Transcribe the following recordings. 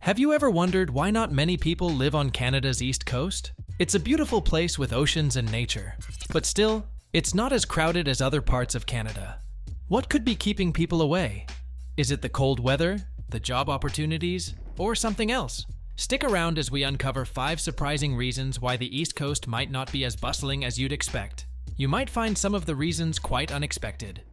Have you ever wondered why not many people live on Canada's east coast? It's a beautiful place with oceans and nature, but still, it's not as crowded as other parts of Canada. What could be keeping people away? Is it the cold weather, the job opportunities, or something else? Stick around as we uncover 5 surprising reasons why the East Coast might not be as bustling as you'd expect. You might find some of the reasons quite unexpected.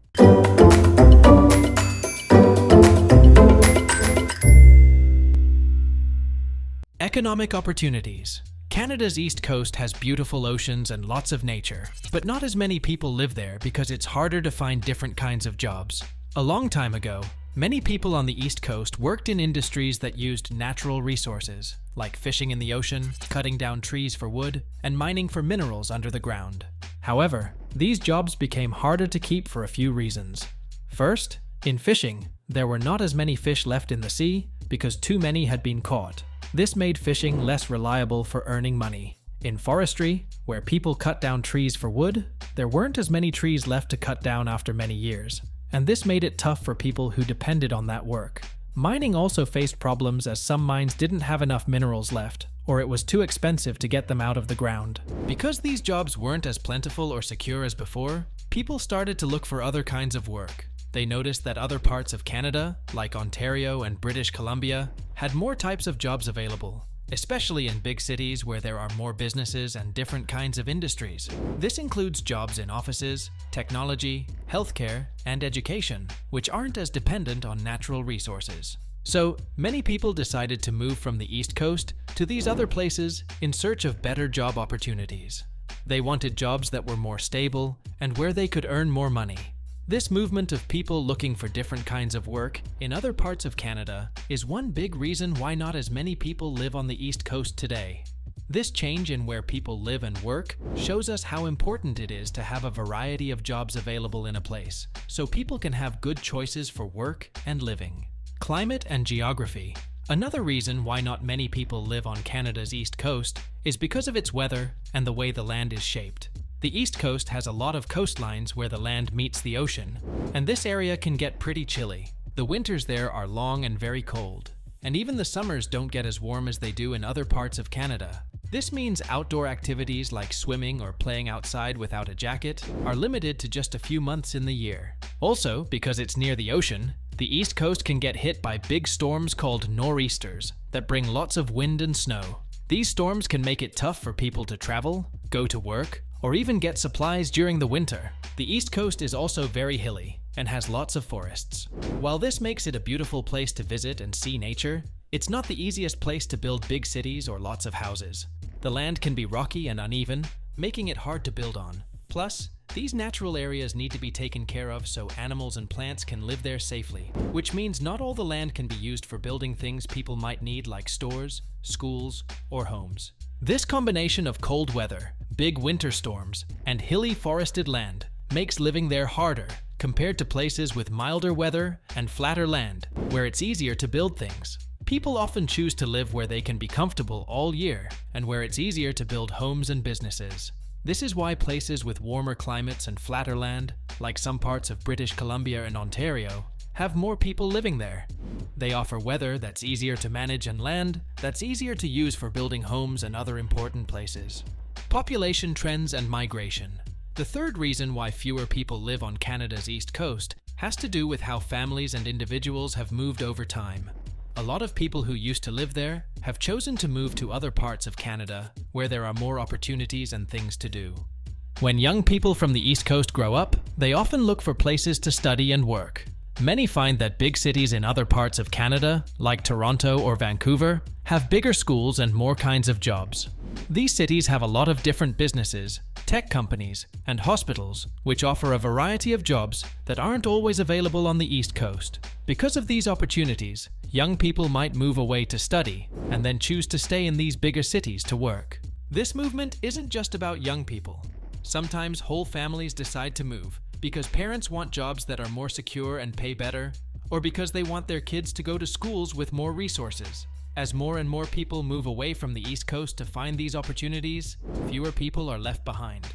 Economic opportunities. Canada's East Coast has beautiful oceans and lots of nature, but not as many people live there because it's harder to find different kinds of jobs. A long time ago, many people on the East Coast worked in industries that used natural resources, like fishing in the ocean, cutting down trees for wood, and mining for minerals under the ground. However, these jobs became harder to keep for a few reasons. First, in fishing, there were not as many fish left in the sea because too many had been caught. This made fishing less reliable for earning money. In forestry, where people cut down trees for wood, there weren't as many trees left to cut down after many years, and this made it tough for people who depended on that work. Mining also faced problems as some mines didn't have enough minerals left, or it was too expensive to get them out of the ground. Because these jobs weren't as plentiful or secure as before, people started to look for other kinds of work. They noticed that other parts of Canada, like Ontario and British Columbia, had more types of jobs available, especially in big cities where there are more businesses and different kinds of industries. This includes jobs in offices, technology, healthcare, and education, which aren't as dependent on natural resources. So, many people decided to move from the East Coast to these other places in search of better job opportunities. They wanted jobs that were more stable and where they could earn more money. This movement of people looking for different kinds of work in other parts of Canada is one big reason why not as many people live on the East Coast today. This change in where people live and work shows us how important it is to have a variety of jobs available in a place, so people can have good choices for work and living. Climate and geography. Another reason why not many people live on Canada's East Coast is because of its weather and the way the land is shaped. The East Coast has a lot of coastlines where the land meets the ocean, and this area can get pretty chilly. The winters there are long and very cold, and even the summers don't get as warm as they do in other parts of Canada. This means outdoor activities like swimming or playing outside without a jacket are limited to just a few months in the year. Also, because it's near the ocean, the East Coast can get hit by big storms called nor'easters that bring lots of wind and snow. These storms can make it tough for people to travel, go to work, or even get supplies during the winter. The East Coast is also very hilly and has lots of forests. While this makes it a beautiful place to visit and see nature, it's not the easiest place to build big cities or lots of houses. The land can be rocky and uneven, making it hard to build on. Plus, these natural areas need to be taken care of so animals and plants can live there safely, which means not all the land can be used for building things people might need like stores, schools, or homes. This combination of cold weather, big winter storms, and hilly forested land makes living there harder compared to places with milder weather and flatter land, where it's easier to build things. People often choose to live where they can be comfortable all year and where it's easier to build homes and businesses. This is why places with warmer climates and flatter land, like some parts of British Columbia and Ontario, have more people living there. They offer weather that's easier to manage and land that's easier to use for building homes and other important places. Population trends and migration. The third reason why fewer people live on Canada's East Coast has to do with how families and individuals have moved over time. A lot of people who used to live there have chosen to move to other parts of Canada where there are more opportunities and things to do. When young people from the East Coast grow up, they often look for places to study and work. Many find that big cities in other parts of Canada, like Toronto or Vancouver, have bigger schools and more kinds of jobs. These cities have a lot of different businesses, tech companies, and hospitals, which offer a variety of jobs that aren't always available on the East Coast. Because of these opportunities, young people might move away to study and then choose to stay in these bigger cities to work. This movement isn't just about young people. Sometimes whole families decide to move because parents want jobs that are more secure and pay better, or because they want their kids to go to schools with more resources. As more and more people move away from the East Coast to find these opportunities, fewer people are left behind.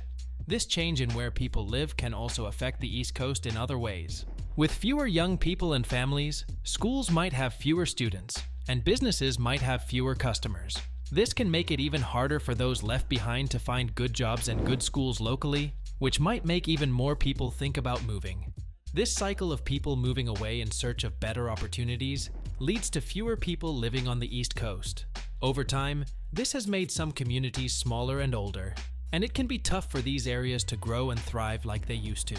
This change in where people live can also affect the East Coast in other ways. With fewer young people and families, schools might have fewer students, and businesses might have fewer customers. This can make it even harder for those left behind to find good jobs and good schools locally, which might make even more people think about moving. This cycle of people moving away in search of better opportunities leads to fewer people living on the East Coast. Over time, this has made some communities smaller and older, and it can be tough for these areas to grow and thrive like they used to.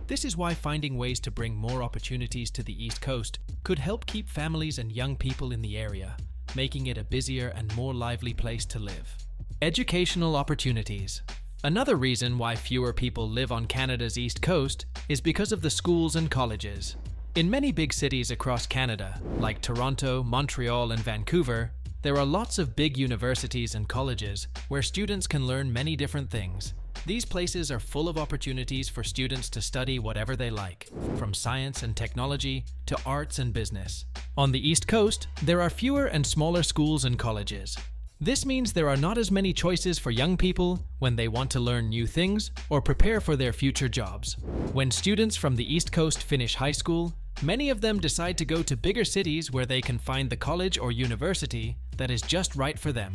This is why finding ways to bring more opportunities to the East Coast could help keep families and young people in the area, making it a busier and more lively place to live. Educational opportunities. Another reason why fewer people live on Canada's East Coast is because of the schools and colleges. In many big cities across Canada, like Toronto, Montreal, and Vancouver, there are lots of big universities and colleges where students can learn many different things. These places are full of opportunities for students to study whatever they like, from science and technology to arts and business. On the East Coast, there are fewer and smaller schools and colleges. This means there are not as many choices for young people when they want to learn new things or prepare for their future jobs. When students from the East Coast finish high school, many of them decide to go to bigger cities where they can find the college or university that is just right for them.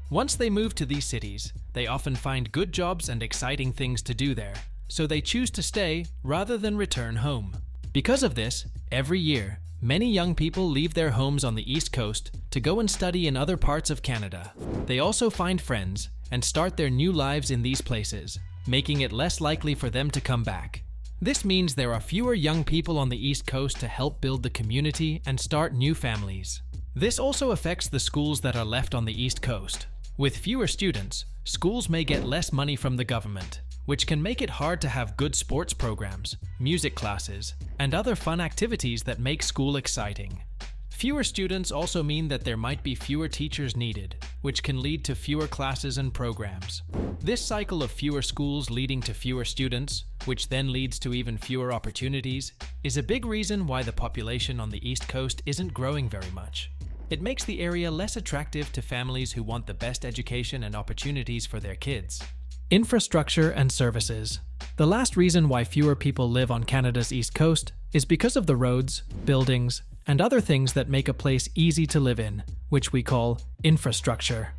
Once they move to these cities, they often find good jobs and exciting things to do there, so they choose to stay rather than return home. Because of this, every year, many young people leave their homes on the East Coast to go and study in other parts of Canada. They also find friends and start their new lives in these places, making it less likely for them to come back. This means there are fewer young people on the East Coast to help build the community and start new families. This also affects the schools that are left on the East Coast. With fewer students, schools may get less money from the government, which can make it hard to have good sports programs, music classes, and other fun activities that make school exciting. Fewer students also mean that there might be fewer teachers needed, which can lead to fewer classes and programs. This cycle of fewer schools leading to fewer students, which then leads to even fewer opportunities, is a big reason why the population on the East Coast isn't growing very much. It makes the area less attractive to families who want the best education and opportunities for their kids. Infrastructure and services. The last reason why fewer people live on Canada's East Coast is because of the roads, buildings, and other things that make a place easy to live in, which we call infrastructure.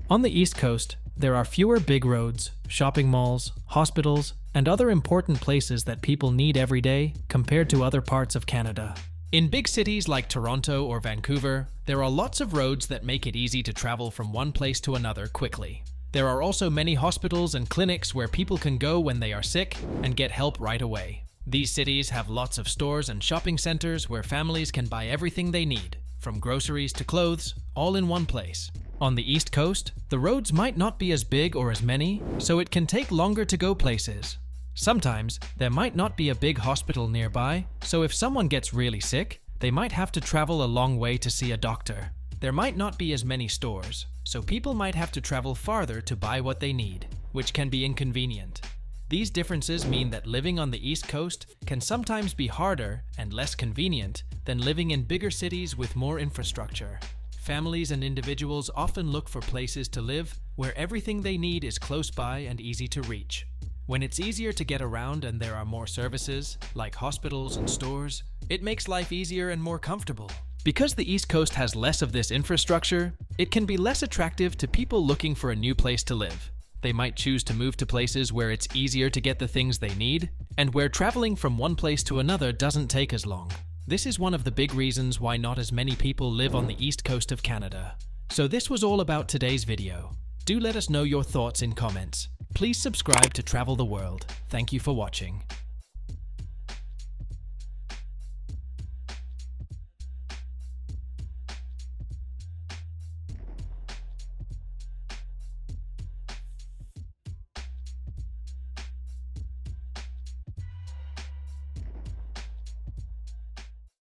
On the East Coast, there are fewer big roads, shopping malls, hospitals, and other important places that people need every day compared to other parts of Canada. In big cities like Toronto or Vancouver, there are lots of roads that make it easy to travel from one place to another quickly. There are also many hospitals and clinics where people can go when they are sick and get help right away. These cities have lots of stores and shopping centers where families can buy everything they need, from groceries to clothes, all in one place. On the East Coast, the roads might not be as big or as many, so it can take longer to go places. Sometimes, there might not be a big hospital nearby, so if someone gets really sick, they might have to travel a long way to see a doctor. There might not be as many stores, so people might have to travel farther to buy what they need, which can be inconvenient. These differences mean that living on the East Coast can sometimes be harder and less convenient than living in bigger cities with more infrastructure. Families and individuals often look for places to live where everything they need is close by and easy to reach. When it's easier to get around and there are more services, like hospitals and stores, it makes life easier and more comfortable. Because the East Coast has less of this infrastructure, it can be less attractive to people looking for a new place to live. They might choose to move to places where it's easier to get the things they need, and where traveling from one place to another doesn't take as long. This is one of the big reasons why not as many people live on the East Coast of Canada. So this was all about today's video. Do let us know your thoughts in comments. Please subscribe to Travel the World. Thank you for watching.